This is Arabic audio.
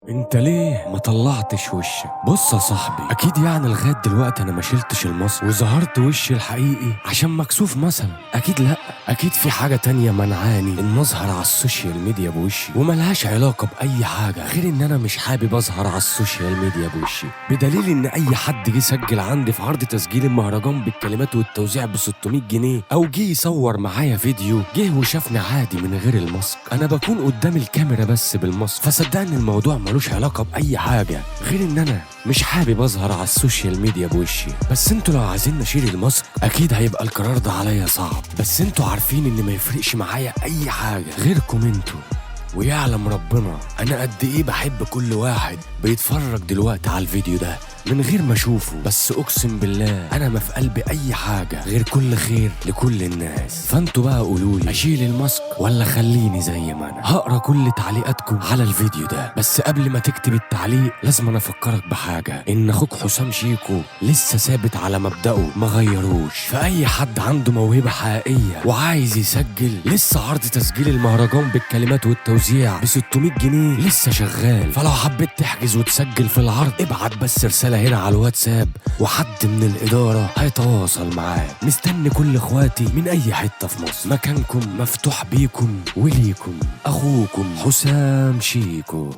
انت ليه ما طلعتش وشك؟ بص يا صاحبي، اكيد يعني لغايه دلوقتي انا ما شلتش الماسك وظهرت وشي الحقيقي عشان مكسوف مثلا. اكيد لا، اكيد في حاجه تانية منعاني ان اظهر على السوشيال ميديا بوشي، وملهاش علاقه باي حاجه غير ان انا مش حابب اظهر على السوشيال ميديا بوشي، بدليل ان اي حد جه سجل عندي في عرض تسجيل المهرجان بالكلمات والتوزيع ب 600 جنيه او جه يصور معايا فيديو، جه وشافني عادي من غير الماسك. انا بكون قدام الكاميرا بس بالماسك، فصدقني الموضوع ملوش علاقه باي حاجه غير ان انا مش حابب اظهر على السوشيال ميديا بوشي. بس انتوا لو عايزين نشيل الماسك اكيد هيبقى القرار ده عليا صعب، بس انتوا عارفين ان ما يفرقش معايا اي حاجه غيركم انتوا، ويعلم ربنا انا قد ايه بحب كل واحد بيتفرج دلوقتي على الفيديو ده من غير ما اشوفه. بس اقسم بالله انا ما في قلبي اي حاجه غير كل خير لكل الناس. فانتوا بقى قولولي اشيل الماسك ولا خليني زي ما انا. هقرا كل تعليقاتكم على الفيديو ده، بس قبل ما تكتب التعليق لازم انا افكرك بحاجه، ان اخوك حسام شيكو لسه ثابت على مبدأه ما غيروش. فاي حد عنده موهبه حقيقيه وعايز يسجل، لسه عرض تسجيل المهرجان بالكلمات والتوزيع ب 600 جنيه لسه شغال. فلو حبيت تحجز وتسجل في العرض ابعت بس رساله هنا على الواتساب وحد من الاداره هيتواصل معاك. مستني كل اخواتي من اي حته في مصر، مكانكم مفتوح بيكم وليكم. اخوكم حسام شيكو.